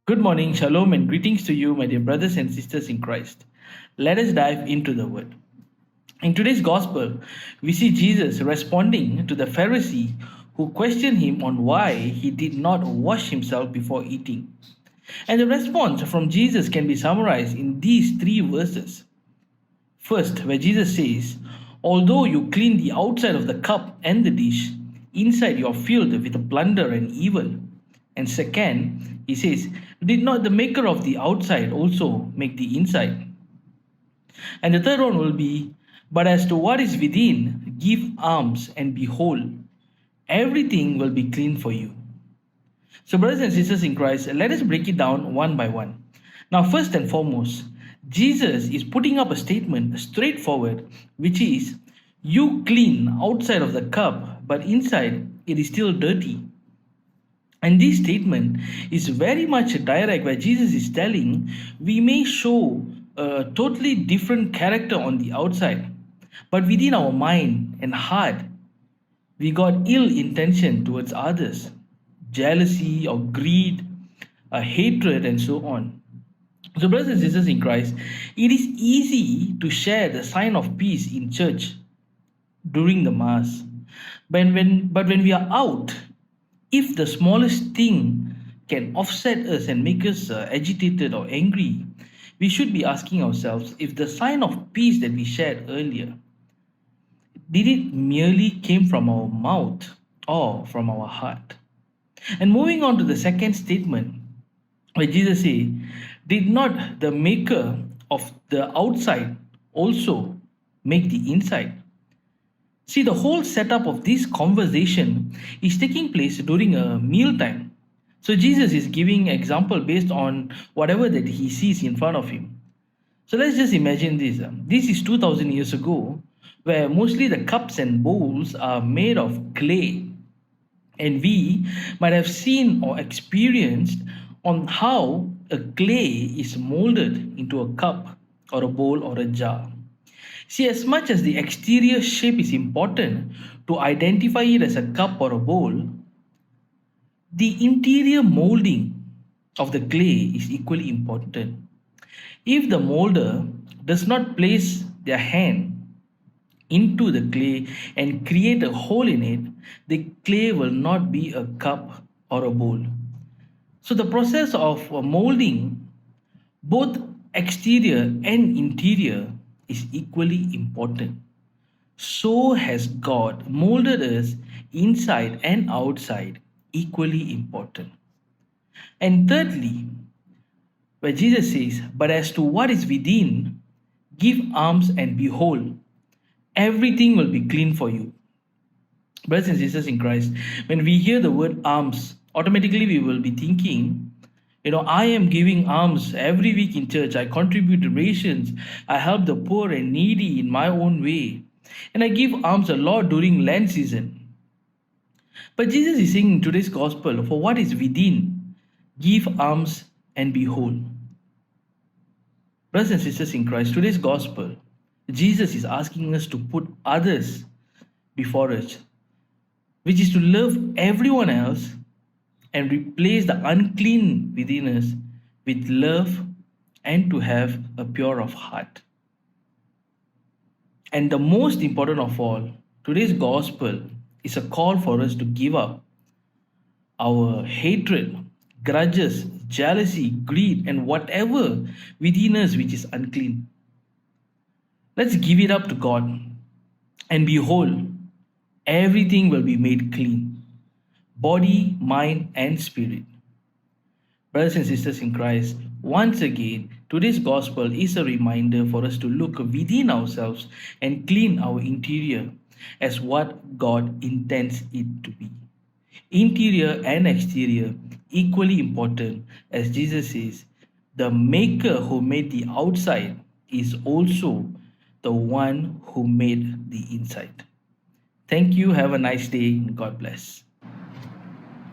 Good morning, shalom, and greetings to you, my dear brothers and sisters in Christ. Let us dive into the word. In today's gospel, we see Jesus responding to the Pharisee who questioned him on why he did not wash himself before eating. And the response from Jesus can be summarized in these three verses. First, where Jesus says, "Although you clean the outside of the cup and the dish, inside you are filled with plunder and evil." And second, he says, "Did not the maker of the outside also make the inside?" And the third one will be, "But as to what is within, give alms, and behold, everything will be clean for you." So, brothers and sisters in Christ, let us break it down one by one. Now, first and foremost, Jesus is putting up a statement straightforward, which is, "You clean outside of the cup, but inside it is still dirty." And this statement is very much direct, where Jesus is telling we may show a totally different character on the outside, but within our mind and heart, we got ill intention towards others, jealousy or greed, hatred, and so on. So, brothers and sisters in Christ, it is easy to share the sign of peace in church during the Mass. But when we are out, if the smallest thing can offset us and make us agitated or angry, we should be asking ourselves if the sign of peace that we shared earlier, did it merely came from our mouth or from our heart? And moving on to the second statement, where Jesus says, "Did not the maker of the outside also make the inside?" See, the whole setup of this conversation is taking place during a mealtime. So Jesus is giving example based on whatever that he sees in front of him. So let's just imagine this. This is 2000 years ago, where mostly the cups and bowls are made of clay. And we might have seen or experienced on how a clay is molded into a cup or a bowl or a jar. See, as much as the exterior shape is important to identify it as a cup or a bowl, the interior molding of the clay is equally important. If the molder does not place their hand into the clay and create a hole in it, the clay will not be a cup or a bowl. So, the process of molding, both exterior and interior, is equally important. So has God molded us inside and outside, equally important. And thirdly, where Jesus says, "But as to what is within, give alms, and behold, everything will be clean for you." Brothers and sisters in Christ, when we hear the word alms, automatically we will be thinking, I am giving alms every week in church. I contribute to rations. I help the poor and needy in my own way. And I give alms a lot during Lent season. But Jesus is saying in today's gospel, "For what is within, give alms, and behold." Brothers and sisters in Christ, today's gospel, Jesus is asking us to put others before us, which is to love everyone else and replace the unclean within us with love, and to have a pure of heart. And the most important of all, today's gospel is a call for us to give up our hatred, grudges, jealousy, greed, and whatever within us which is unclean. Let's give it up to God, and behold, everything will be made clean. Body, mind, and spirit. Brothers and sisters in Christ, once again, today's gospel is a reminder for us to look within ourselves and clean our interior as what God intends it to be. Interior and exterior, equally important, as Jesus says, the maker who made the outside is also the one who made the inside. Thank you. Have a nice day. God bless.